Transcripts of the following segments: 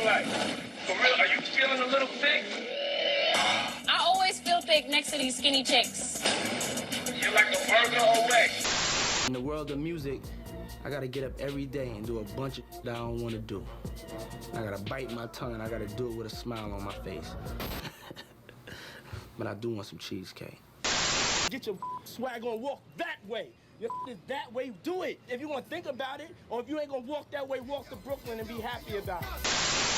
looking like? For real, are you feeling a little thick? I always feel thick next to these skinny chicks. You're like a burger away. In the world of music, I gotta get up every day and do a bunch of that I don't wanna do. I gotta bite my tongue and I gotta do it with a smile on my face. But I do want some cheesecake. Get your swag on, walk that way. Your is that way, do it. If you want to think about it, or if you ain't gonna walk that way, walk to Brooklyn and be happy about it.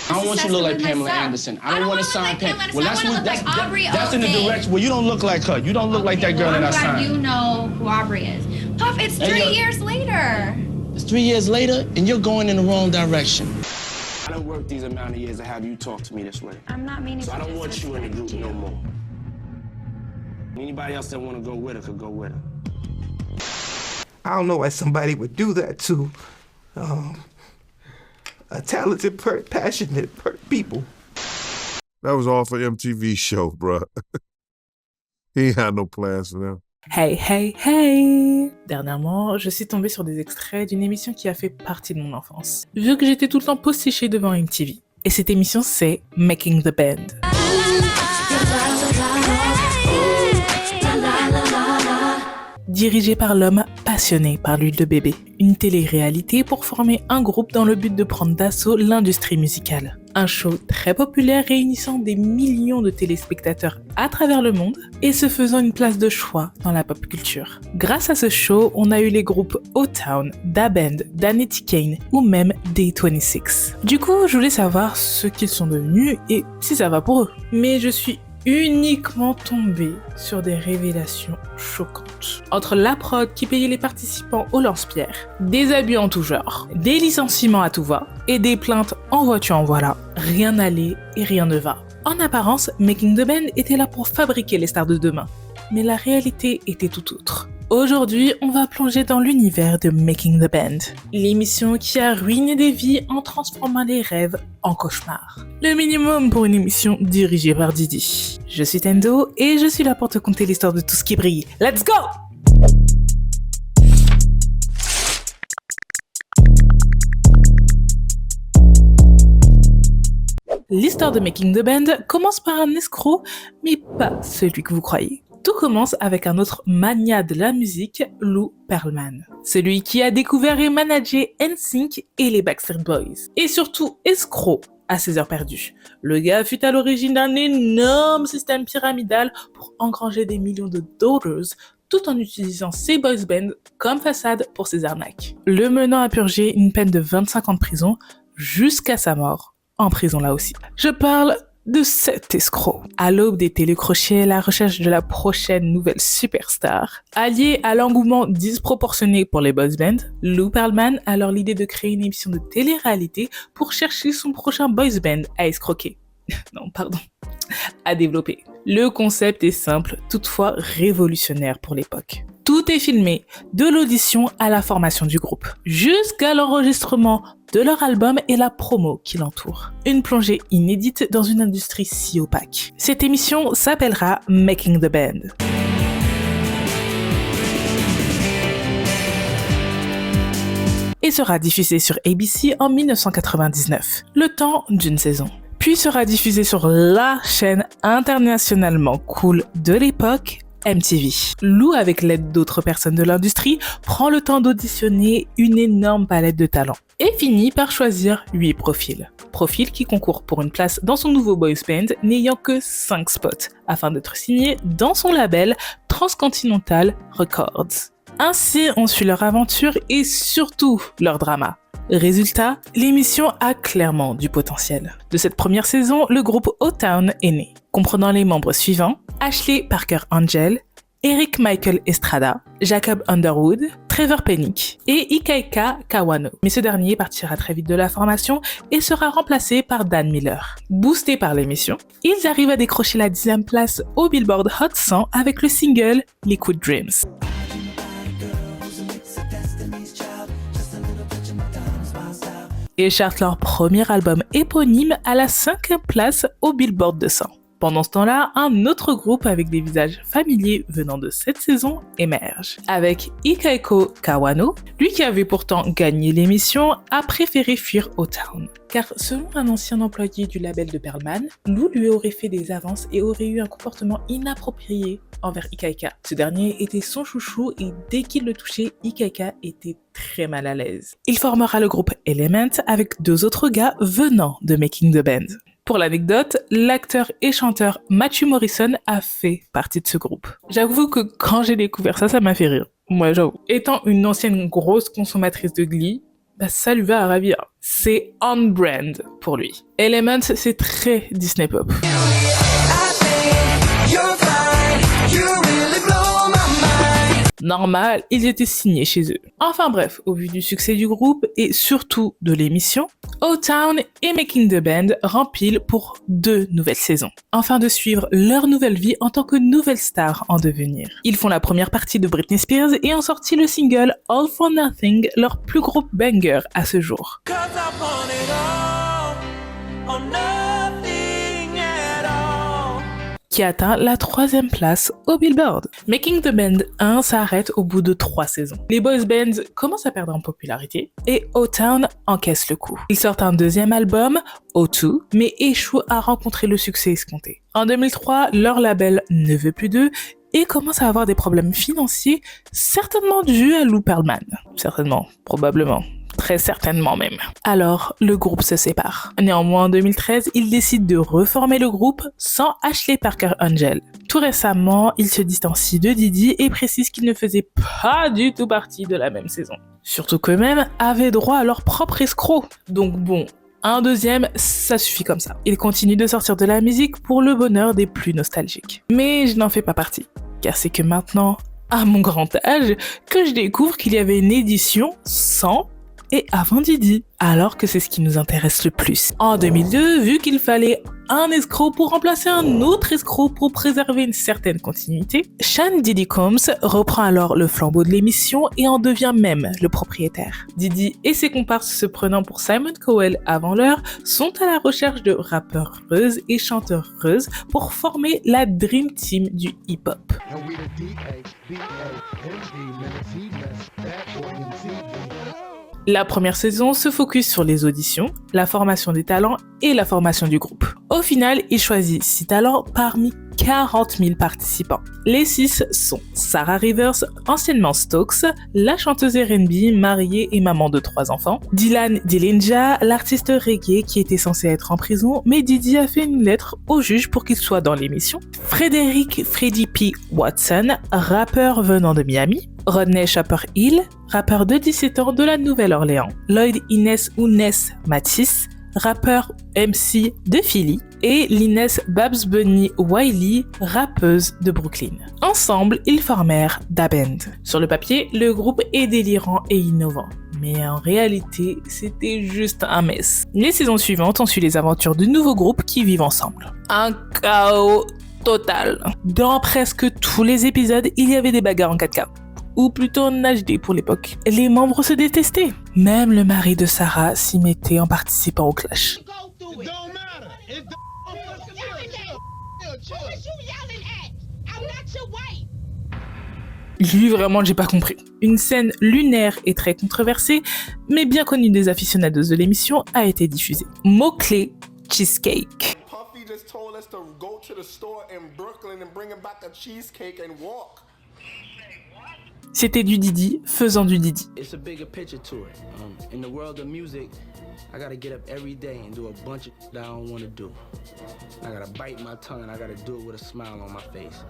I don't want you to look like Pamela Anderson. I don't want to sign Pamela. Well, that's in the direction. Well, you don't look like her. You don't look like that girl that I signed. I'm glad you know who Aubrey is. Puff, it's 3 years later. It's 3 years later, and you're going in the wrong direction. I don't work these amount of years to have you talk to me this way. I'm not meaning So to I don't want you in the group disrespect no more. Anybody else that want to go with her could go with her. I don't know why somebody would do that to a talented, passionate people. That was all for MTV show, bruh. He ain't had no plans for them. Hey, hey, hey! Dernièrement, je suis tombée sur des extraits d'une émission qui a fait partie de mon enfance, vu que j'étais tout le temps postichée devant MTV. Et cette émission, c'est Making the Band. Dirigé par l'homme passionné par l'huile de bébé. Une télé-réalité pour former un groupe dans le but de prendre d'assaut l'industrie musicale. Un show très populaire réunissant des millions de téléspectateurs à travers le monde et se faisant une place de choix dans la pop culture. Grâce à ce show, on a eu les groupes O-Town, Da Band, Danity Kane ou même Day26. Du coup, je voulais savoir ce qu'ils sont devenus et si ça va pour eux. Mais je suis uniquement tombé sur des révélations choquantes. Entre la prod qui payait les participants au lance-pierre, des abus en tout genre, des licenciements à tout va et des plaintes en voiture en voilà, rien n'allait et rien ne va. En apparence, Making the Band était là pour fabriquer les stars de demain, mais la réalité était tout autre. Aujourd'hui, on va plonger dans l'univers de Making the Band, l'émission qui a ruiné des vies en transformant les rêves en cauchemars. Le minimum pour une émission dirigée par Didi. Je suis Tendo et je suis là pour te conter l'histoire de tout ce qui brille. Let's go! L'histoire de Making the Band commence par un escroc, mais pas celui que vous croyez. Tout commence avec un autre magnat de la musique, Lou Pearlman. Celui qui a découvert et managé NSYNC et les Backstreet Boys. Et surtout escroc à ses heures perdues. Le gars fut à l'origine d'un énorme système pyramidal pour engranger des millions de dollars tout en utilisant ses boys bands comme façade pour ses arnaques. Le menant à purger une peine de 25 ans de prison jusqu'à sa mort en prison là aussi. Je parle de cet escroc. À l'aube des télécrochets, la recherche de la prochaine nouvelle superstar, alliée à l'engouement disproportionné pour les boys bands, Lou Pearlman a alors l'idée de créer une émission de télé-réalité pour chercher son prochain boys band à escroquer. À développer. Le concept est simple, toutefois révolutionnaire pour l'époque. Tout est filmé, de l'audition à la formation du groupe, jusqu'à l'enregistrement de leur album et la promo qui l'entoure. Une plongée inédite dans une industrie si opaque. Cette émission s'appellera Making the Band. Et sera diffusée sur ABC en 1999, le temps d'une saison. Puis sera diffusée sur la chaîne internationalement cool de l'époque, MTV. Lou, avec l'aide d'autres personnes de l'industrie, prend le temps d'auditionner une énorme palette de talents et finit par choisir 8 profils. Profils qui concourent pour une place dans son nouveau boys band n'ayant que 5 spots afin d'être signés dans son label Transcontinental Records. Ainsi, on suit leur aventure et surtout leur drama. Résultat, l'émission a clairement du potentiel. De cette première saison, le groupe O-Town est né, comprenant les membres suivants: Ashley Parker Angel, Eric Michael Estrada, Jacob Underwood, Trevor Pennick et Ikaika Kawano. Mais ce dernier partira très vite de la formation et sera remplacé par Dan Miller. Boostés par l'émission, ils arrivent à décrocher la 10e place au Billboard Hot 100 avec le single Liquid Dreams. Et chartent leur premier album éponyme à la 5e place au Billboard 200. Pendant ce temps-là, un autre groupe avec des visages familiers venant de cette saison émerge. Avec Ikaiko Kawano, lui qui avait pourtant gagné l'émission, a préféré fuir O-Town. Car selon un ancien employé du label de Perlman, Lou lui aurait fait des avances et aurait eu un comportement inapproprié envers Ikaika. Ce dernier était son chouchou et dès qu'il le touchait, Ikaika était très mal à l'aise. Il formera le groupe Element avec 2 autres gars venant de Making the Band. Pour l'anecdote, l'acteur et chanteur Matthew Morrison a fait partie de ce groupe. J'avoue que quand j'ai découvert ça m'a fait rire. Moi, j'avoue. Étant une ancienne grosse consommatrice de Glee, ça lui va à ravir. C'est on-brand pour lui. Element, c'est très Disney Pop. Normal, ils étaient signés chez eux. Enfin bref, au vu du succès du groupe et surtout de l'émission, O-Town et Making the Band rempilent pour 2 nouvelles saisons, afin de suivre leur nouvelle vie en tant que nouvelles stars en devenir. Ils font la première partie de Britney Spears et ont sorti le single All for Nothing, leur plus gros banger à ce jour. Qui atteint la 3e place au Billboard. Making the Band 1 s'arrête au bout de 3 saisons. Les boys bands commencent à perdre en popularité et O-Town encaisse le coup. Ils sortent un 2e album, O2, mais échouent à rencontrer le succès escompté. En 2003, leur label ne veut plus d'eux et commence à avoir des problèmes financiers, certainement dus à Lou Pearlman. Certainement, probablement. Très certainement même. Alors, le groupe se sépare. Néanmoins, en 2013, ils décident de reformer le groupe sans Ashley Parker Angel. Tout récemment, ils se distancient de Didi et précisent qu'ils ne faisaient pas du tout partie de la même saison. Surtout qu'eux-mêmes avaient droit à leur propre escroc. Donc bon, un 2e, ça suffit comme ça. Ils continuent de sortir de la musique pour le bonheur des plus nostalgiques. Mais je n'en fais pas partie, car c'est que maintenant, à mon grand âge, que je découvre qu'il y avait une édition sans et avant Didi, alors que c'est ce qui nous intéresse le plus. En 2002, vu qu'il fallait un escroc pour remplacer un autre escroc pour préserver une certaine continuité, Sean Diddy Combs reprend alors le flambeau de l'émission et en devient même le propriétaire. Diddy et ses comparses se prenant pour Simon Cowell avant l'heure sont à la recherche de rappeurs-reuses et chanteurs-reuses pour former la Dream Team du hip-hop. La première saison se focus sur les auditions, la formation des talents et la formation du groupe. Au final, il choisit 6 talents parmi 40 000 participants. Les 6 sont Sarah Rivers, anciennement Stokes, la chanteuse R&B, mariée et maman de 3 enfants, Dylan Dillinja, l'artiste reggae qui était censé être en prison, mais Didi a fait une lettre au juge pour qu'il soit dans l'émission, Frédéric Freddy P. Watson, rappeur venant de Miami, Rodney Chopper Hill, rappeur de 17 ans de la Nouvelle-Orléans, Lloyd Innes Ounès Matisse, rappeur MC de Philly, et Linus Babs Bunny Wiley, rappeuse de Brooklyn. Ensemble, ils formèrent Da Band. Sur le papier, le groupe est délirant et innovant. Mais en réalité, c'était juste un mess. Les saisons suivantes, on suit les aventures de nouveaux groupes qui vivent ensemble. Un chaos total. Dans presque tous les épisodes, il y avait des bagarres en 4K. Ou plutôt en HD pour l'époque. Les membres se détestaient. Même le mari de Sarah s'y mettait en participant au clash. Lui, vraiment, j'ai pas compris. Une scène lunaire et très controversée, mais bien connue des aficionados de l'émission, a été diffusée. Mot-clé, cheesecake. Puffy just told us to go to the store in Brooklyn and bring him back a cheesecake and walk. C'était du Didi faisant du Didi. It's a bigger picture to it. In the world of music, I gotta get up every day and do a bunch of that I don't want to do. I gotta bite my tongue and I gotta do it with a smile on my face.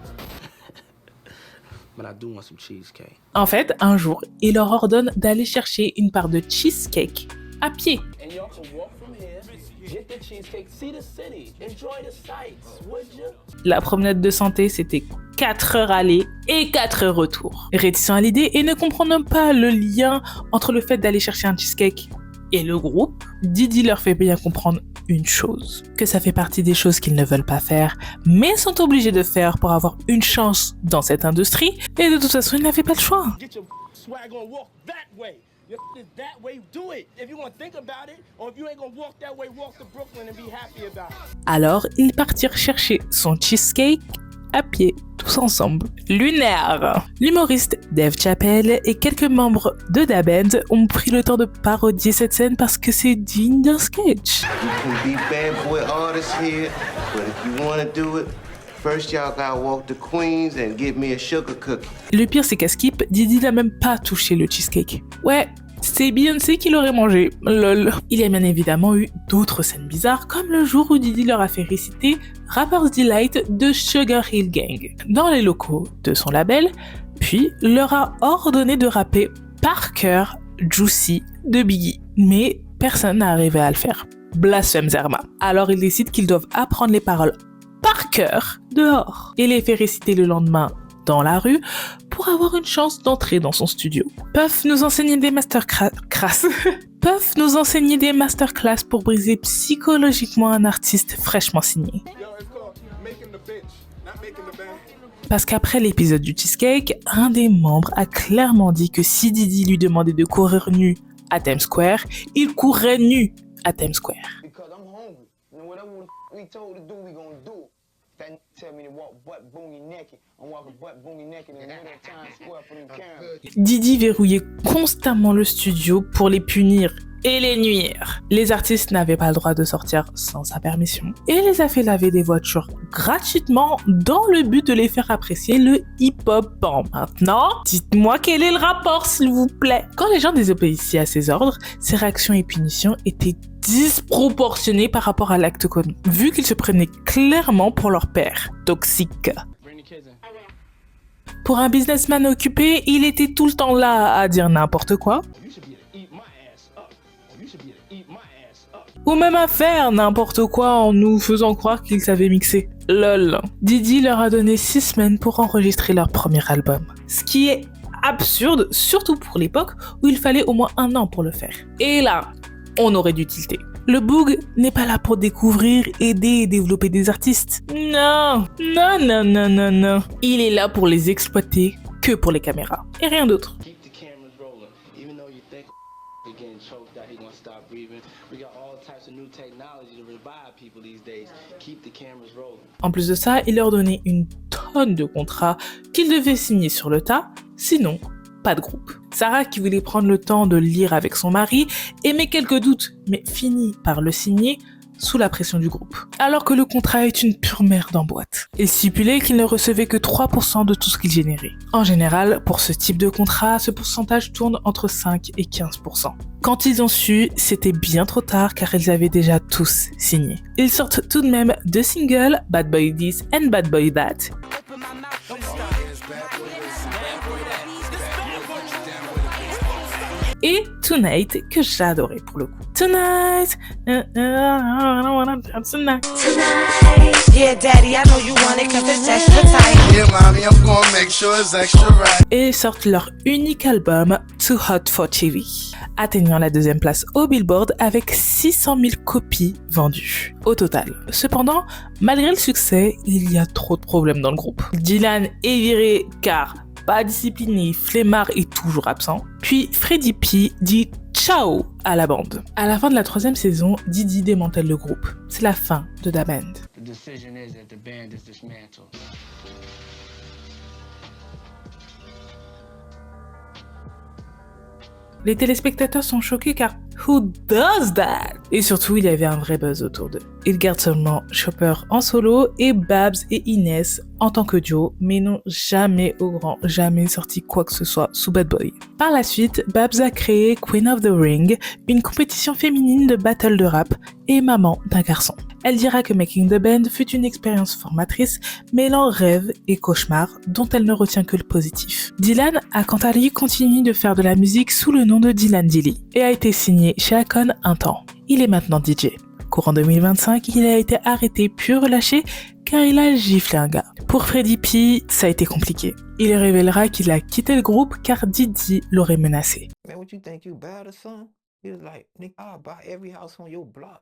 But I do want some cheesecake. En fait, un jour, il leur ordonne d'aller chercher une part de cheesecake à pied. And y'all can walk from here, get the cheesecake, see the city, enjoy the sights, would you? La promenade de santé, c'était 4 heures aller et 4 heures retour. Réticent à l'idée et ne comprenant pas le lien entre le fait d'aller chercher un cheesecake et le groupe, Didi leur fait bien comprendre une chose, que ça fait partie des choses qu'ils ne veulent pas faire, mais sont obligés de faire pour avoir une chance dans cette industrie, et de toute façon, ils n'avaient pas le choix. Get your swag on, walk that way. Your is that way, do it. If you want to think about it, or if you ain't gonna walk that way, walk to Brooklyn and be happy about it. Alors, ils partirent chercher son cheesecake à pied, tous ensemble. Lunaire. L'humoriste Dave Chappelle et quelques membres de Da Band ont pris le temps de parodier cette scène parce que c'est digne d'un sketch. Le pire, c'est qu'à Skip, Didi n'a même pas touché le cheesecake. Ouais, c'est Beyoncé qui l'aurait mangé, lol. Il y a bien évidemment eu d'autres scènes bizarres, comme le jour où Didi leur a fait réciter Rapper's Delight de Sugar Hill Gang dans les locaux de son label, puis leur a ordonné de rapper par cœur Juicy de Biggie. Mais personne n'a arrivé à le faire. Blasphème Zerma. Alors ils décident qu'ils doivent apprendre les paroles par cœur dehors et les faire réciter le lendemain dans la rue pour avoir une chance d'entrer dans son studio. Puff nous enseignait des masterclass pour briser psychologiquement un artiste fraîchement signé. Parce qu'après l'épisode du cheesecake, un des membres a clairement dit que si Didi lui demandait de courir nu à Times Square, il courrait nu à Times Square. Didi verrouillait constamment le studio pour les punir et les nuire. Les artistes n'avaient pas le droit de sortir sans sa permission et les a fait laver des voitures gratuitement dans le but de les faire apprécier le hip-hop. Maintenant, dites-moi quel est le rapport, s'il vous plaît. Quand les gens désobéissaient à ses ordres, ses réactions et punitions étaient disproportionnées par rapport à l'acte commis, vu qu'ils se prenaient clairement pour leur père, toxique. Pour un businessman occupé, il était tout le temps là à dire n'importe quoi, ou même à faire n'importe quoi en nous faisant croire qu'ils savaient mixer. Lol. Didi leur a donné 6 semaines pour enregistrer leur premier album. Ce qui est absurde, surtout pour l'époque où il fallait au moins 1 an pour le faire. Et là, on aurait dû tilter. Le Boog n'est pas là pour découvrir, aider et développer des artistes. Non. Il est là pour les exploiter que pour les caméras. Et rien d'autre. En plus de ça, il leur donnait une tonne de contrats qu'ils devaient signer sur le tas, sinon pas de groupe. Sarah, qui voulait prendre le temps de le lire avec son mari, émet quelques doutes, mais finit par le signer sous la pression du groupe. Alors que le contrat est une pure merde en boîte. Il stipulait qu'il ne recevait que 3% de tout ce qu'il générait. En général, pour ce type de contrat, ce pourcentage tourne entre 5 et 15%. Quand ils ont su, c'était bien trop tard car ils avaient déjà tous signé. Ils sortent tout de même 2 singles, Bad Boy This and Bad Boy That. Et Tonight, que j'adorais pour le coup. Tonight, tonight. Yeah, daddy, I know you want it 'cause it's extra tight. Yeah, mommy, I'm gonna make sure it's extra right. Et sortent leur unique album, Too Hot for TV, atteignant la 2e place au Billboard avec 600 000 copies vendues au total. Cependant, malgré le succès, il y a trop de problèmes dans le groupe. Dylan est viré car pas discipliné, flemmard et toujours absent. Puis Freddie P dit ciao à la bande. À la fin de la 3e saison, Didi démantèle le groupe. C'est la fin de Da Band. Les téléspectateurs sont choqués car who does that? Et surtout, il y avait un vrai buzz autour d'eux. Ils gardent seulement Chopper en solo et Babs et Inès en tant que duo, mais n'ont jamais sorti quoi que ce soit sous Bad Boy. Par la suite, Babs a créé Queen of the Ring, une compétition féminine de battle de rap, et maman d'un garçon. Elle dira que Making the Band fut une expérience formatrice, mêlant rêve et cauchemar, dont elle ne retient que le positif. Dylan a quant à lui continué de faire de la musique sous le nom de Dylan Dilly, et a été signé chez Akon un temps. Il est maintenant DJ. Courant 2025, il a été arrêté puis relâché car il a giflé un gars. Pour Freddie P, ça a été compliqué. Il révélera qu'il a quitté le groupe car Didi l'aurait menacé. Man, what you think you bad or something? He was like, nigga, I'll buy every house on your block.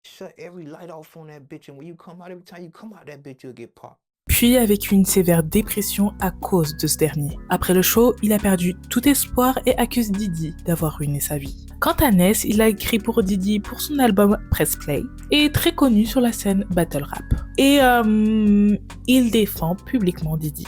Shut every light off on that bitch, and when you come out, every time you come out, that bitch you'll get popped. puis avec une sévère dépression à cause de ce dernier. Après le show, il a perdu tout espoir et accuse Diddy d'avoir ruiné sa vie. Quant à Ness, il a écrit pour Diddy pour son album Press Play et est très connu sur la scène battle rap. Et il défend publiquement Diddy.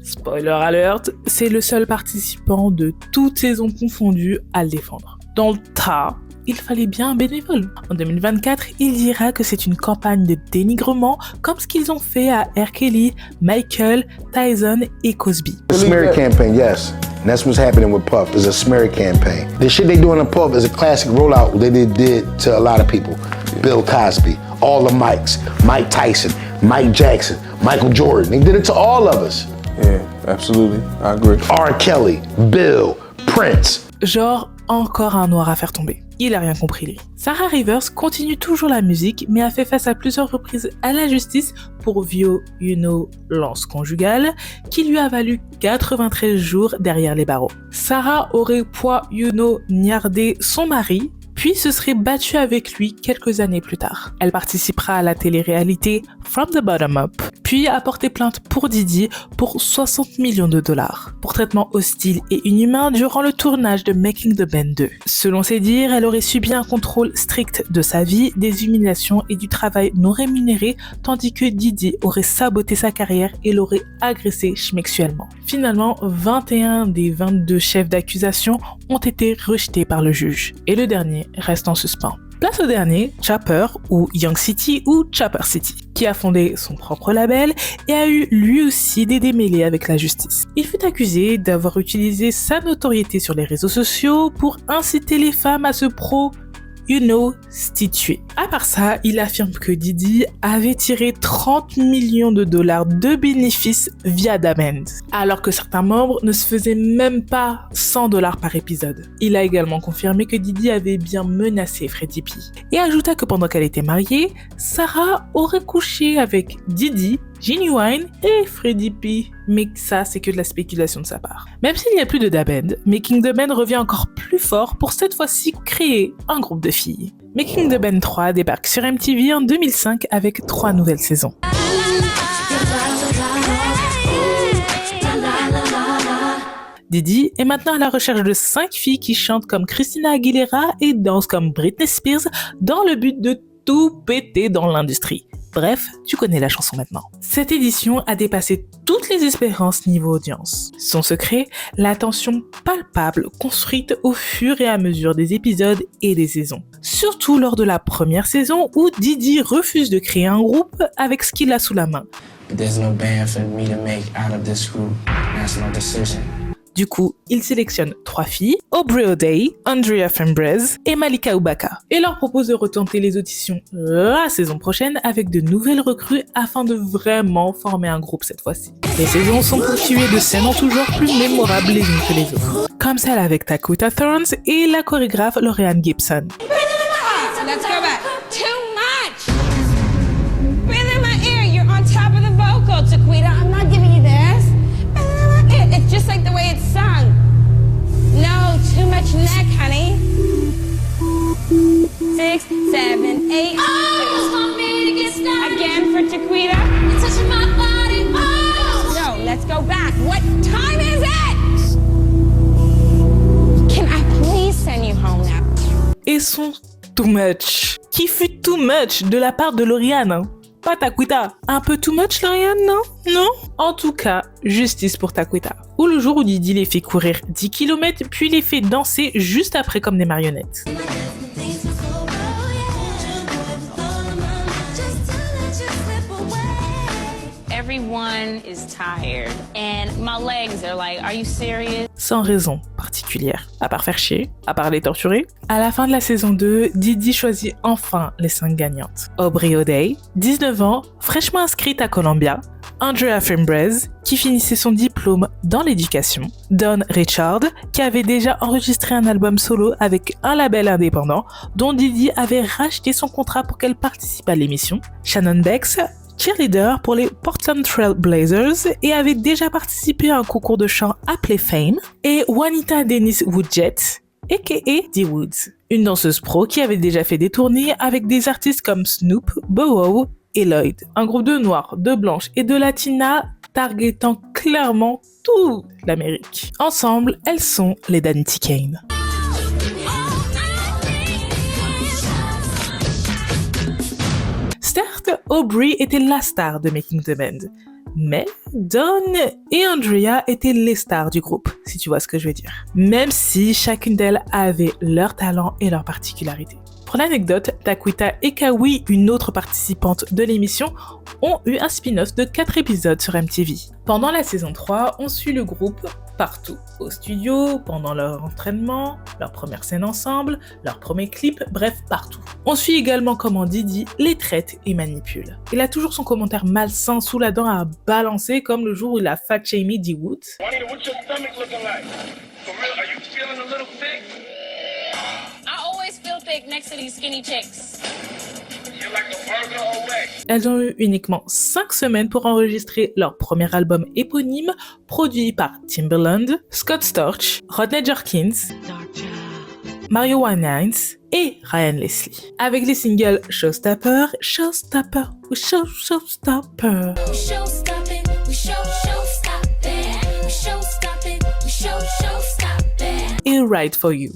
Spoiler alert, c'est le seul participant de toutes saisons confondues à le défendre. Dans le tas, il fallait bien un bénévole. En 2024, il dira que c'est une campagne de dénigrement comme ce qu'ils ont fait à R. Kelly, Michael, Tyson et Cosby. The smear campaign, yes. And that's what's happening with Puff, is a smear campaign. The shit they doing in Puff is a classic rollout that they did to a lot of people. Bill Cosby, all the Mikes, Mike Tyson, Mike Jackson, Michael Jordan. They did it to all of us. Yeah, absolutely. I agree. R. Kelly, Bill, Prince. Genre, encore un noir à faire tomber. Il a rien compris, lui. Sarah Rivers continue toujours la musique, mais a fait face à plusieurs reprises à la justice pour violence conjugale, qui lui a valu 93 jours derrière les barreaux. Sarah aurait niardé son mari, puis se serait battue avec lui quelques années plus tard. Elle participera à la télé-réalité From the Bottom Up, puis a porté plainte pour Diddy pour 60 millions de dollars pour traitement hostile et inhumain durant le tournage de Making the Band 2. Selon ses dires, elle aurait subi un contrôle strict de sa vie, des humiliations et du travail non rémunéré, tandis que Diddy aurait saboté sa carrière et l'aurait agressé sexuellement. Finalement, 21 des 22 chefs d'accusation ont été rejetés par le juge, et le dernier reste en suspens. Place au dernier, Chopper ou Young City ou Chopper City, qui a fondé son propre label et a eu lui aussi des démêlés avec la justice. Il fut accusé d'avoir utilisé sa notoriété sur les réseaux sociaux pour inciter les femmes à se stituer. À part ça, il affirme que Diddy avait tiré 30 millions de dollars de bénéfices via Damned, alors que certains membres ne se faisaient même pas 100 dollars par épisode. Il a également confirmé que Diddy avait bien menacé Freddie P. Et ajouta que pendant qu'elle était mariée, Sarah aurait couché avec Diddy, Ginuwine et Freddie P. Mais ça, c'est que de la spéculation de sa part. Même s'il n'y a plus de Da Band, Making the Band revient encore plus fort pour cette fois-ci créer un groupe de filles. Making the Band 3 débarque sur MTV en 2005 avec 3 nouvelles saisons. Diddy est maintenant à la recherche de 5 filles qui chantent comme Christina Aguilera et dansent comme Britney Spears dans le but de tout péter dans l'industrie. Bref, tu connais la chanson maintenant. Cette édition a dépassé toutes les espérances niveau audience. Son secret, l'attention palpable construite au fur et à mesure des épisodes et des saisons. Surtout lors de la première saison où Diddy refuse de créer un groupe avec ce qu'il a sous la main. Du coup, il sélectionne 3 filles, Aubrey O'Day, Andrea Fembres et Malika Ubaka, et leur propose de retenter les auditions la saison prochaine avec de nouvelles recrues afin de vraiment former un groupe cette fois-ci. Les saisons sont ponctuées de scènes en tout genre plus mémorables les unes que les autres, comme celle avec Taquita Thorns et la chorégraphe Laurieann Gibson. Let's go back. Too much! Breathe in my ear, you're on top of the vocal, Taquita. I'm not giving you this. It's just like the way it's sung. No, too much neck, honey. 6, 7, 8. Oh, you just want me to get started. Again for Taquita. You're touching my body. Oh. No, let's go back. What time is it? Can I please send you home now? Et son too much, qui fut too much de la part de Laurieann, hein. Pas Taquita. Un peu too much, Laurieann, non? Non? En tout cas, justice pour Taquita. Ou le jour où Diddy les fait courir 10 km, puis les fait danser juste après comme des marionnettes. Everyone is tired and my legs are like, are you serious? Sans raison particulière, à part faire chier, à part les torturer. À la fin de la saison 2, Diddy choisit enfin les 5 gagnantes. Aubrey O'Day, 19 ans, fraîchement inscrite à Columbia. Andrea Fembres, qui finissait son diplôme dans l'éducation. Don Richard, qui avait déjà enregistré un album solo avec un label indépendant, dont Diddy avait racheté son contrat pour qu'elle participe à l'émission. Shannon Bex, cheerleader pour les Portland Trail Blazers et avait déjà participé à un concours de chant appelé Fame, et Juanita Dennis Woodjet, aka D Woods, une danseuse pro qui avait déjà fait des tournées avec des artistes comme Snoop, Bow Wow et Lloyd, un groupe de noirs, de blanches et de latinas targetant clairement toute l'Amérique. Ensemble, elles sont les Danity Kane. Certes, Aubrey était la star de Making the Band, mais Dawn et Andrea étaient les stars du groupe, si tu vois ce que je veux dire. Même si chacune d'elles avait leur talent et leur particularité. Pour l'anecdote, Taquita et Kawi, une autre participante de l'émission, ont eu un spin-off de 4 épisodes sur MTV. Pendant la saison 3, on suit le groupe partout, au studio, pendant leur entraînement, leur première scène ensemble, leur premier clip, bref, partout. On suit également comment Didi les traite et manipule. Il a toujours son commentaire malsain sous la dent à balancer, comme le jour où il a fat-shamé D. Woods. Juanita, what's your stomach looking like? For real, are you feeling a little thick? I always feel thick next to these skinny chicks. You're like a burger away. Elles ont eu uniquement 5 semaines pour enregistrer leur premier album éponyme, produit par Timbaland, Scott Storch, Rodney Jerkins, Mario Winans et Ryan Leslie. Avec les singles Showstopper, Showstopper, Showstopper et Ride for You.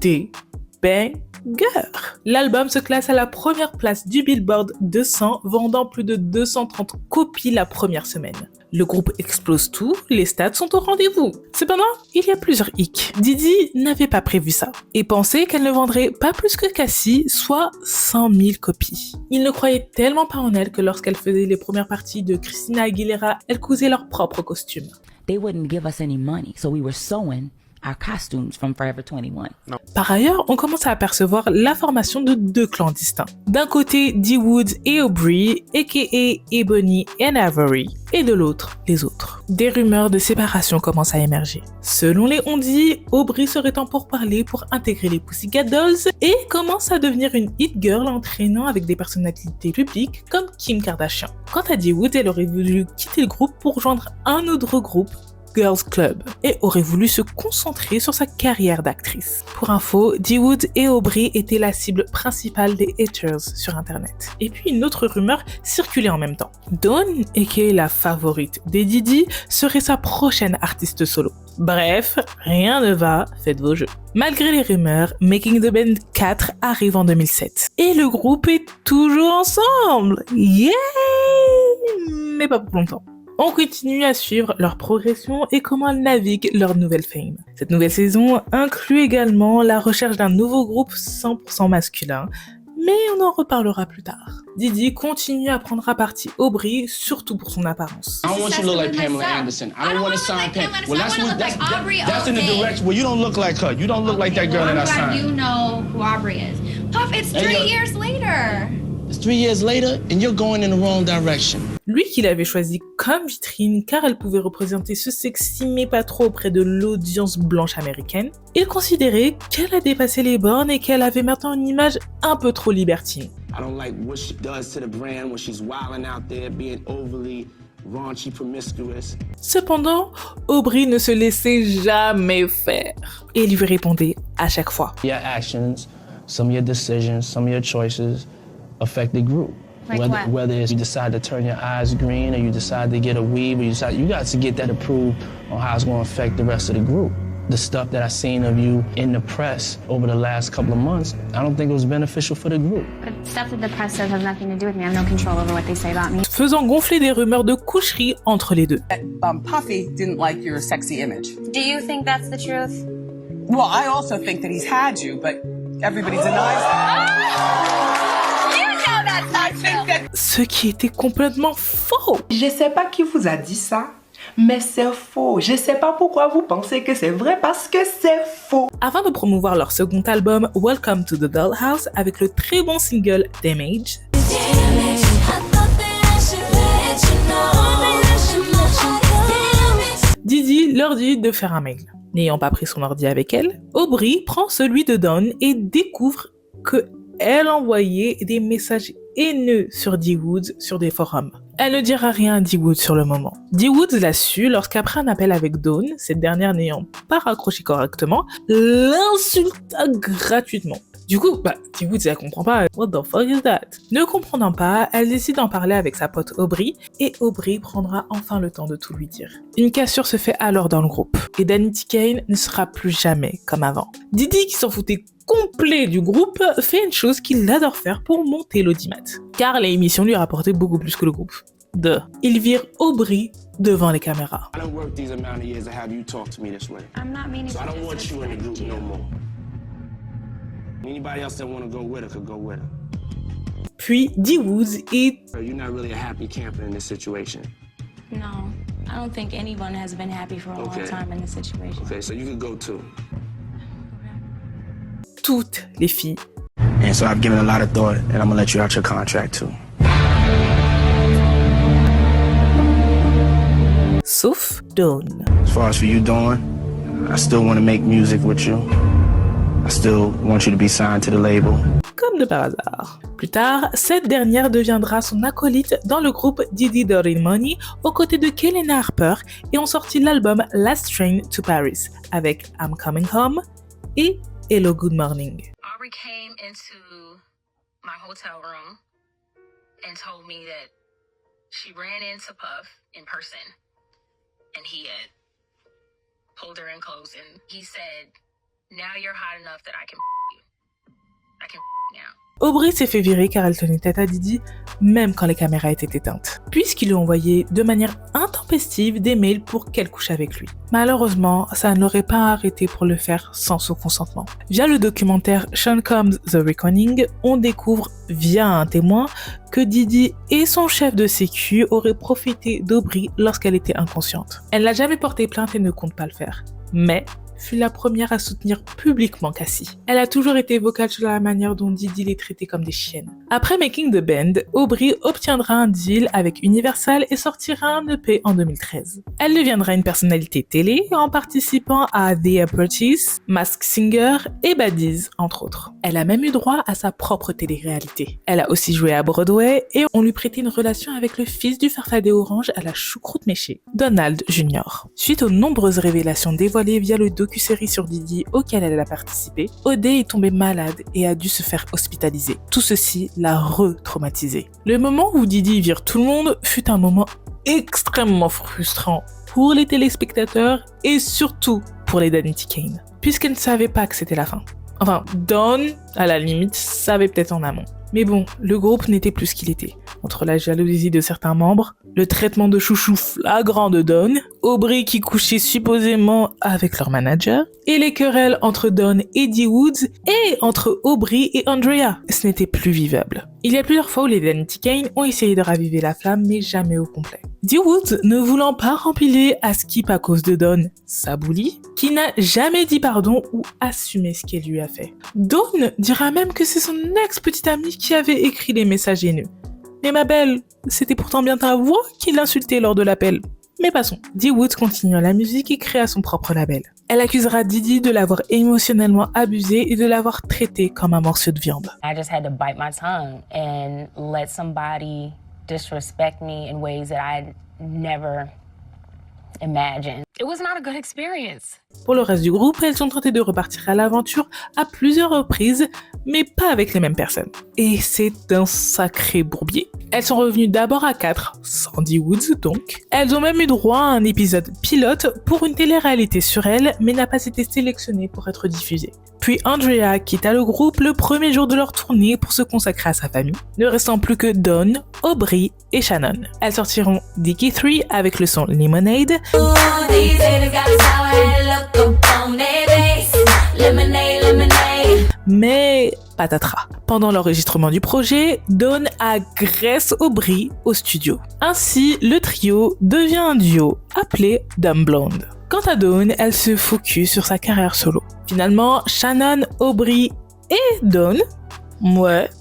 Des bangers. L'album se classe à la première place du Billboard 200, vendant plus de 230 copies la première semaine. Le groupe explose tout, les stats sont au rendez-vous. Cependant, il y a plusieurs hicks. Didi n'avait pas prévu ça et pensait qu'elle ne vendrait pas plus que Cassie, soit 100 000 copies. Il ne croyait tellement pas en elle que lorsqu'elle faisait les premières parties de Christina Aguilera, elle cousait leurs propres costumes. They wouldn't give us any money, so we were sewing our costumes from Forever 21. Par ailleurs, on commence à apercevoir la formation de 2 clans distincts. D'un côté, D. Woods et Aubrey, a.k.a. Ebony et Ivory, et de l'autre, les autres. Des rumeurs de séparation commencent à émerger. Selon les on-dit, Aubrey serait en pourparlers pour intégrer les Pussycat Dolls et commence à devenir une hit girl en traînant avec des personnalités publiques comme Kim Kardashian. Quant à D. Woods, elle aurait voulu quitter le groupe pour rejoindre un autre groupe, Girls Club, et aurait voulu se concentrer sur sa carrière d'actrice. Pour info, D. Woods et Aubrey étaient la cible principale des haters sur internet. Et puis une autre rumeur circulait en même temps. Dawn, aka la favorite des Didi, serait sa prochaine artiste solo. Bref, rien ne va, faites vos jeux. Malgré les rumeurs, Making the Band 4 arrive en 2007. Et le groupe est toujours ensemble. Yeah! Mais pas pour longtemps. On continue à suivre leur progression et comment elles naviguent leur nouvelle fame. Cette nouvelle saison inclut également la recherche d'un nouveau groupe 100% masculin, mais on en reparlera plus tard. Didi continue à prendre à partie Aubrey, surtout pour son apparence. I don't want you to look like Pamela Anderson. I don't want to sign Pamela. Well, that's in the direction. Well, you don't look like her. You don't look like that girl that I signed. You know who Aubrey is. Puff, it's 3 years later. It's 3 years later, and you're going in the wrong direction. Lui qu'il avait choisi comme vitrine car elle pouvait représenter ce sexy mais pas trop auprès de l'audience blanche américaine, il considérait qu'elle a dépassé les bornes et qu'elle avait maintenant une image un peu trop libertine. I don't like what she does to the brand when she's wilding out there, being overly raunchy, promiscuous. Cependant, Aubrey ne se laissait jamais faire et lui répondait à chaque fois. Your actions, some of your decisions, some of your choices affect the group. Like whether it's you decide to turn your eyes green or you decide to get a weave or you got to get that approved on how it's going to affect the rest of the group. The stuff that I've seen of you in the press over the last couple of months, I don't think it was beneficial for the group. But stuff that the press says has nothing to do with me. I have no control over what they say about me. Faisant gonfler des rumeurs de coucherie entre les deux. Puffy didn't like your sexy image. Do you think that's the truth? Well, I also think that he's had you, but everybody denies that. Ce qui était complètement faux. Je sais pas qui vous a dit ça, mais c'est faux. Je sais pas pourquoi vous pensez que c'est vrai parce que c'est faux. Afin de promouvoir leur second album, Welcome to the Dollhouse, avec le très bon single Damage, Didi leur dit de faire un mail. N'ayant pas pris son ordi avec elle, Aubrey prend celui de Dawn et découvre que elle envoyait des messages haineux sur D. Woods sur des forums. Elle ne dira rien à Dee Woods sur le moment. Dee Woods l'a su lorsqu'après un appel avec Dawn, cette dernière n'ayant pas raccroché correctement, l'insulta gratuitement. Du coup, Dee Woods, elle comprend pas. What the fuck is that? Ne comprenant pas, elle décide d'en parler avec sa pote Aubrey, et Aubrey prendra enfin le temps de tout lui dire. Une cassure se fait alors dans le groupe, et Danity Kane ne sera plus jamais comme avant. Didi, qui s'en foutait complet du groupe, fait une chose qu'il adore faire pour monter l'audimat. Car l'émission lui rapportait beaucoup plus que le groupe. Il vire Aubrey devant les caméras. I don't work these amount of years to have you talk to me this way. I'm not meaning So I to don't want you in the group disrespect no you. more. Anybody else that want to go with her could go with her. Puis Dee Woods est... You're not really a happy camper in this situation. No, I don't think anyone has been happy for a long time in this situation. Okay, so you could go too. Toutes les filles. And so I've given a lot of thought, and I'm gonna let you out your contract too. Sauf Dawn. As far as for you, Dawn, I still want to make music with you. I still want you to be signed to the label. Comme de par hasard. Plus tard, cette dernière deviendra son acolyte dans le groupe Didi Dirty Money aux côtés de Kelena Harper et ont sorti l'album Last Train to Paris avec I'm Coming Home et Hello Good Morning. Aubrey came into my hotel room and told me that she ran into Puff in person and he had pulled her in close and he said, now you're hot enough that I can you. I can now. Aubrey s'est fait virer car elle tenait tête à Didi, même quand les caméras étaient éteintes, puisqu'il lui envoyait de manière intempestive des mails pour qu'elle couche avec lui. Malheureusement, ça ne l'aurait pas arrêté pour le faire sans son consentement. Via le documentaire Sean Combs The Reckoning, on découvre, via un témoin, que Didi et son chef de sécu auraient profité d'Aubrey lorsqu'elle était inconsciente. Elle n'a jamais porté plainte et ne compte pas le faire. Mais fut la première à soutenir publiquement Cassie. Elle a toujours été vocale sur la manière dont Didi les traitait comme des chiennes. Après Making the Band, Aubrey obtiendra un deal avec Universal et sortira un EP en 2013. Elle deviendra une personnalité télé en participant à The Apprentice, Masked Singer et Baddies, entre autres. Elle a même eu droit à sa propre télé-réalité. Elle a aussi joué à Broadway et on lui prêtait une relation avec le fils du farfadet orange à la choucroute méchée, Donald Jr. Suite aux nombreuses révélations dévoilées via le docu-série sur Didi auquel elle a participé, O'Day est tombée malade et a dû se faire hospitaliser. Tout ceci l'a re-traumatisée. Le moment où Didi vire tout le monde fut un moment extrêmement frustrant pour les téléspectateurs et surtout pour les Danity Kane, puisqu'elle ne savait pas que c'était la fin. Enfin, Dawn, à la limite, savait peut-être en amont. Mais bon, le groupe n'était plus ce qu'il était. Entre la jalousie de certains membres, le traitement de chouchou flagrant de Dawn, Aubrey qui couchait supposément avec leur manager, et les querelles entre Dawn et Dee Woods, et entre Aubrey et Andrea. Ce n'était plus vivable. Il y a plusieurs fois où les Danity Kane ont essayé de raviver la flamme, mais jamais au complet. Dee Woods, ne voulant pas rempiler à Skip à cause de Dawn, sa bully, qui n'a jamais dit pardon ou assumé ce qu'elle lui a fait. Dawn dira même que c'est son ex-petite amie qui avait écrit les messages haineux. Mais ma belle, c'était pourtant bien ta voix qui l'insultait lors de l'appel. Mais passons. Dee Woods continua la musique et créa son propre label. Elle accusera Didi de l'avoir émotionnellement abusée et de l'avoir traitée comme un morceau de viande. I just had to bite my tongue and let somebody disrespect me in ways that I never imagined. It was not a good experience. Pour le reste du groupe, elles ont tenté de repartir à l'aventure à plusieurs reprises, mais pas avec les mêmes personnes. Et c'est un sacré bourbier. Elles sont revenues d'abord à 4, sans Dee Woods donc. Elles ont même eu droit à un épisode pilote pour une télé-réalité sur elles, mais n'a pas été sélectionnée pour être diffusée. Puis Andrea quitta le groupe le premier jour de leur tournée pour se consacrer à sa famille, ne restant plus que Dawn, Aubrey et Shannon. Elles sortiront Dickie 3 avec le son Lemonade. Mais patatras. Pendant l'enregistrement du projet, Dawn agresse Aubrey au studio. Ainsi, le trio devient un duo appelé Dumb Blonde. Quant à Dawn, elle se focus sur sa carrière solo. Finalement, Shannon, Aubrey et Dawn,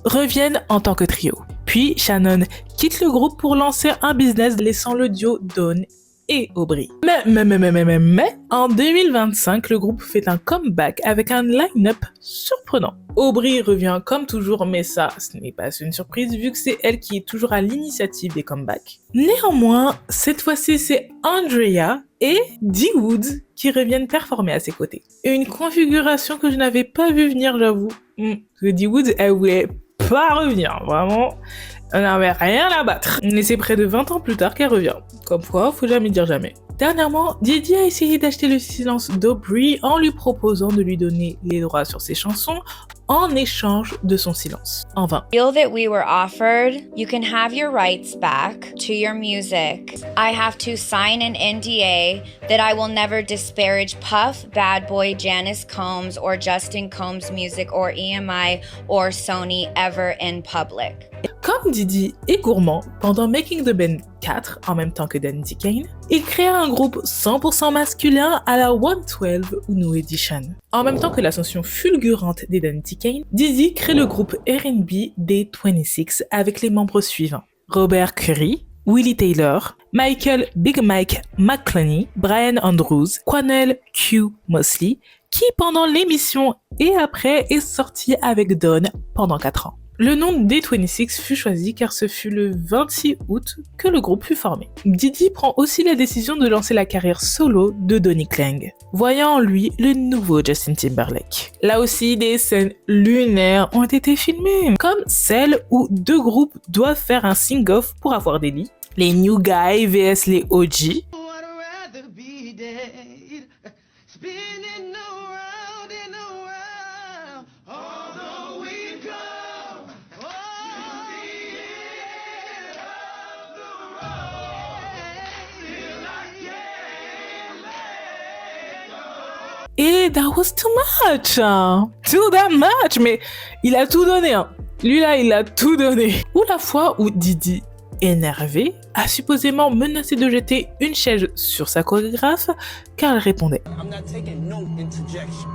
reviennent en tant que trio. Puis Shannon quitte le groupe pour lancer un business laissant le duo Dawn et Aubrey. Mais, en 2025, le groupe fait un comeback avec un line-up surprenant. Aubrey revient comme toujours, mais ça, ce n'est pas une surprise vu que c'est elle qui est toujours à l'initiative des comebacks. Néanmoins, cette fois-ci, c'est Andrea et D. Woods qui reviennent performer à ses côtés. Une configuration que je n'avais pas vu venir, j'avoue. Que D. Woods, elle voulait pas revenir, vraiment. Elle n'avait rien à battre. Mais c'est près de 20 ans plus tard qu'elle revient. Comme quoi, faut jamais dire jamais. Dernièrement, Didi a essayé d'acheter le silence d'Aubrey en lui proposant de lui donner les droits sur ses chansons en échange de son silence. En vain. Deal that we were offered, you can have your rights back to your music. I have to sign an NDA that I will never disparage Puff, Bad Boy, Janice Combs, or Justin Combs' music, or EMI, or Sony ever in public. Comme Didi est gourmand, pendant Making the Band 4, en même temps que Danity Kane, il créa un groupe 100% masculin à la 112 Uno Edition. En même temps que l'ascension fulgurante des Danity Kane, Didi crée le groupe R&B des 26 avec les membres suivants: Robert Curry, Willie Taylor, Michael Big Mike McClellaney, Brian Andrews, Quanell Q Mosley, qui pendant l'émission et après est sorti avec Dawn pendant 4 ans. Le nom D26 fut choisi car ce fut le 26 août que le groupe fut formé. Didi prend aussi la décision de lancer la carrière solo de Donnie Klang, voyant en lui le nouveau Justin Timberlake. Là aussi, des scènes lunaires ont été filmées, comme celle où deux groupes doivent faire un sing-off pour avoir des lits. Les New Guys vs les OG. Et that was too much, too damn much, mais il a tout donné, Lui là, il a tout donné. Ou la fois où Didi, énervé, a supposément menacé de jeter une chaise sur sa chorégraphe car elle répondait. I'm not taking no interjection.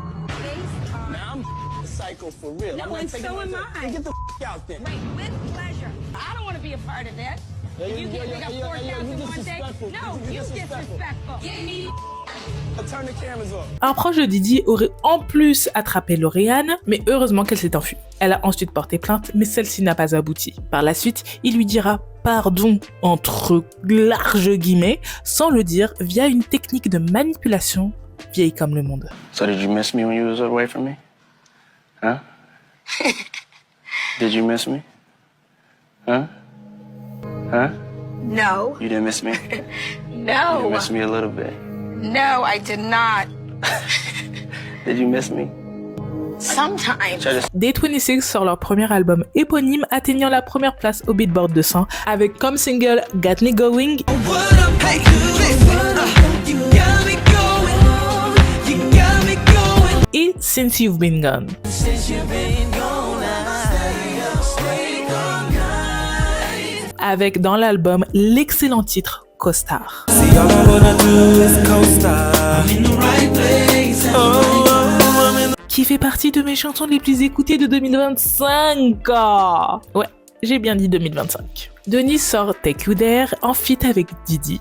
Now I'm psycho for real. No, and so am I. Get the out there. Right, with pleasure. I don't want to be a part of that. You get rid of 4,000 one day. No, you disrespectful. Turn the cameras off. Un proche de Didi aurait en plus attrapé Lauriane, mais heureusement qu'elle s'est enfuie. Elle a ensuite porté plainte, mais celle-ci n'a pas abouti. Par la suite, il lui dira pardon entre larges guillemets, sans le dire, via une technique de manipulation vieille comme le monde. So did you miss me when you was away from me? Huh? Did you miss me? Huh? Huh? No. You didn't miss me? No. You missed me a little bit. No, I did not. Did you miss me? Sometimes. D26 sort leur premier album éponyme, atteignant la première place au Billboard 200 avec comme single Got Me Going et Since You've Been Gone. Avec dans l'album l'excellent titre Co-Star. Qui fait partie de mes chansons les plus écoutées de 2025. Ouais, j'ai bien dit 2025. Denis sort Take You There en feat avec Didi.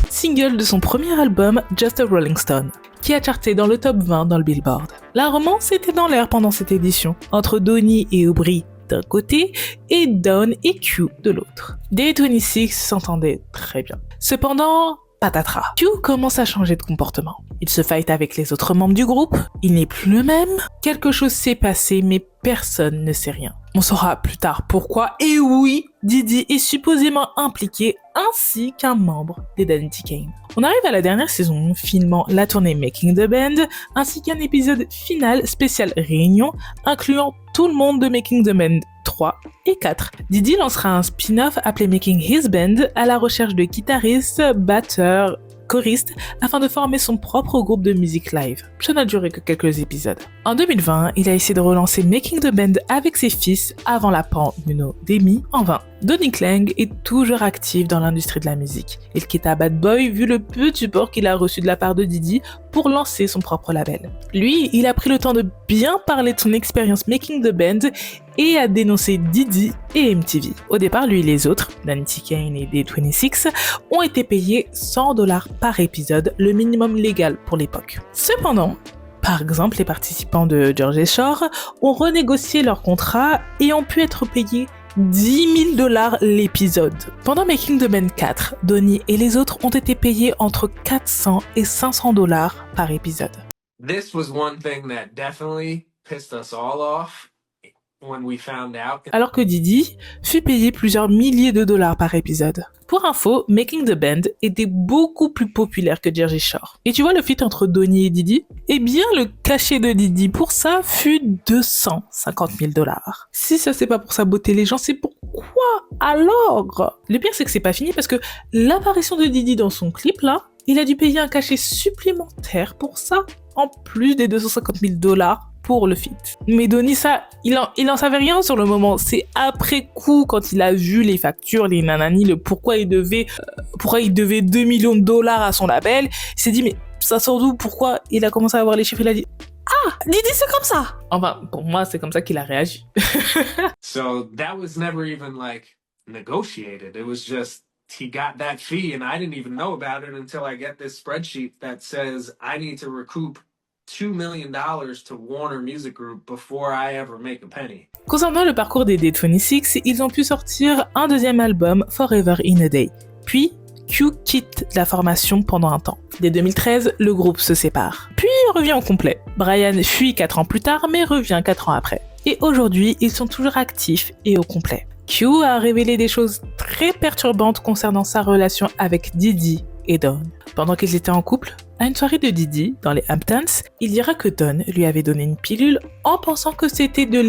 Single de son premier album Just a Rolling Stone, qui a charté dans le top 20 dans le Billboard. La romance était dans l'air pendant cette édition, entre Donnie et Aubrey d'un côté et Dawn et Q de l'autre. D26 s'entendaient très bien. Cependant, patatras. Q commence à changer de comportement. Il se fight avec les autres membres du groupe, il n'est plus le même. Quelque chose s'est passé, mais personne ne sait rien. On saura plus tard pourquoi, et oui, Didi est supposément impliqué ainsi qu'un membre des Danity Kane. On arrive à la dernière saison, filmant la tournée Making the Band, ainsi qu'un épisode final spécial réunion, incluant tout le monde de Making the Band 3 et 4. Didi lancera un spin-off appelé Making His Band à la recherche de guitaristes, batteurs, choristes, afin de former son propre groupe de musique live. Ça n'a duré que quelques épisodes. En 2020, il a essayé de relancer Making the Band avec ses fils avant la pandémie d'Emi, en vain. Donnie Klang est toujours actif dans l'industrie de la musique. Il quitta Bad Boy vu le peu de support qu'il a reçu de la part de Didi pour lancer son propre label. Lui, il a pris le temps de bien parler de son expérience making the band et a dénoncé Diddy et MTV. Au départ, lui et les autres, Danity Kane et D26, ont été payés $100 par épisode, le minimum légal pour l'époque. Cependant, par exemple, les participants de Jersey Shore ont renégocié leur contrat et ont pu être payés $10,000 l'épisode. Pendant Making the Band 4, Donny et les autres ont été payés entre $400 et $500 par épisode. This was one thing that definitely pissed us all off when we found out. Alors que Diddy fut payé plusieurs milliers de dollars par épisode. Pour info, Making the Band était beaucoup plus populaire que Jersey Shore. Et tu vois le feat entre Donny et Diddy? Eh bien, le cachet de Diddy pour ça fut $250,000. Si ça c'est pas pour sa beauté, les gens, c'est pourquoi alors? Le pire c'est que c'est pas fini parce que l'apparition de Diddy dans son clip là, il a dû payer un cachet supplémentaire pour ça, en plus des $250,000 pour le feat. Mais Donny, ça, il en savait rien sur le moment. C'est après coup, quand il a vu les factures, les nanani, le pourquoi il devait $2 millions à son label, il s'est dit, mais ça sort d'où? Pourquoi? Il a commencé à voir les chiffres, il a dit, ah, Diddy, c'est comme ça! Enfin, pour moi, c'est comme ça qu'il a réagi. So that was never even like negotiated. It was just, he got that fee and I didn't even know about it until I get this spreadsheet that says I need to recoup $2 million to Warner Music Group before I ever make a penny. Concernant le parcours des D26, ils ont pu sortir un deuxième album, Forever in a Day. Puis, Q quitte la formation pendant un temps. Dès 2013, le groupe se sépare. Puis revient au complet. Brian fuit 4 ans plus tard, mais revient 4 ans après. Et aujourd'hui, ils sont toujours actifs et au complet. Q a révélé des choses très perturbantes concernant sa relation avec Diddy et Don. Pendant qu'ils étaient en couple, à une soirée de Diddy, dans les Hamptons, il dira que Don lui avait donné une pilule en pensant que c'était de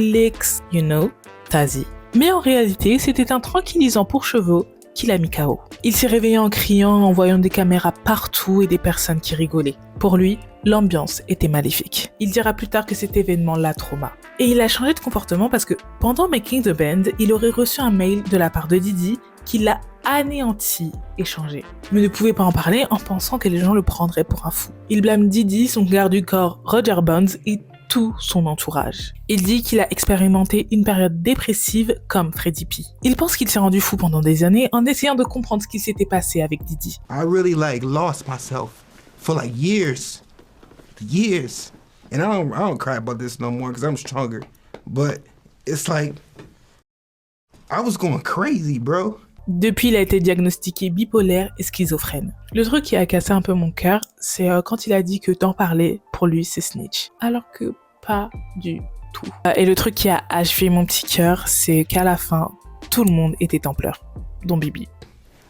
Tazi. Mais en réalité, c'était un tranquillisant pour chevaux qu'il a mis KO. Il s'est réveillé en criant, en voyant des caméras partout et des personnes qui rigolaient. Pour lui, l'ambiance était maléfique. Il dira plus tard que cet événement l'a trauma. Et il a changé de comportement parce que pendant Making the Band, il aurait reçu un mail de la part de Diddy qui l'a anéanti et changé. Mais ne pouvait pas en parler en pensant que les gens le prendraient pour un fou. Il blâme Diddy, son garde du corps Roger Bonds et tout son entourage. Il dit qu'il a expérimenté une période dépressive comme Freddie P. Il pense qu'il s'est rendu fou pendant des années en essayant de comprendre ce qui s'était passé avec Diddy. I really lost myself for years. And I don't cry about this no more because I'm stronger. But it's like I was going crazy, bro. Depuis, il a été diagnostiqué bipolaire et schizophrène. Le truc qui a cassé un peu mon cœur, c'est quand il a dit que d'en parler, pour lui, c'est snitch. Alors que pas du tout. Et le truc qui a achevé mon petit cœur, c'est qu'à la fin, tout le monde était en pleurs, dont Bibi.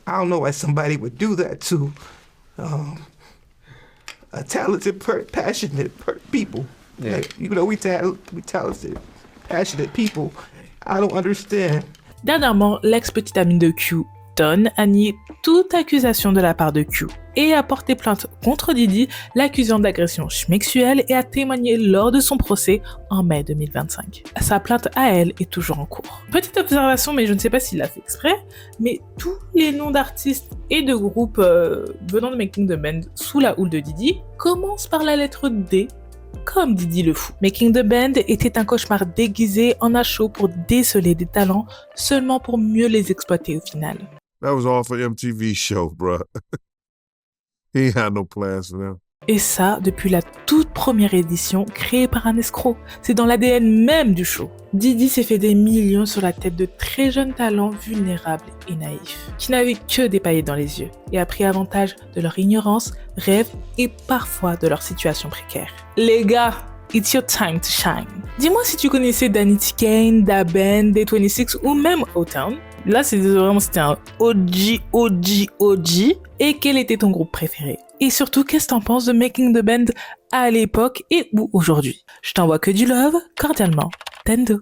I don't know why somebody would do that to a talented, passionate people. Yeah. Like, you know, we talented, passionate people. I don't understand. Dernièrement, l'ex-petite amie de Q, Don, a nié toute accusation de la part de Q et a porté plainte contre Diddy, l'accusant d'agression sexuelle et a témoigné lors de son procès en mai 2025. Sa plainte à elle est toujours en cours. Petite observation, mais je ne sais pas s'il l'a fait exprès, mais tous les noms d'artistes et de groupes venant de Making the Band sous la houle de Diddy commencent par la lettre D, comme Diddy le fou. Making the Band était un cauchemar déguisé en un show pour déceler des talents seulement pour mieux les exploiter au final. That was all for MTV show, bruh. He had no plans for them. Et ça, depuis la toute première édition créée par un escroc. C'est dans l'ADN même du show. Diddy s'est fait des millions sur la tête de très jeunes talents vulnérables et naïfs, qui n'avaient que des paillettes dans les yeux, et a pris avantage de leur ignorance, rêve et parfois de leur situation précaire. Les gars, it's your time to shine. Dis-moi si tu connaissais Danity Kane, Da Band, D26 ou même O-Town. Là, c'était un OG. Et quel était ton groupe préféré? Et surtout, qu'est-ce que t'en penses de Making the Band à l'époque et ou aujourd'hui? Je t'envoie que du love, cordialement, Tendo.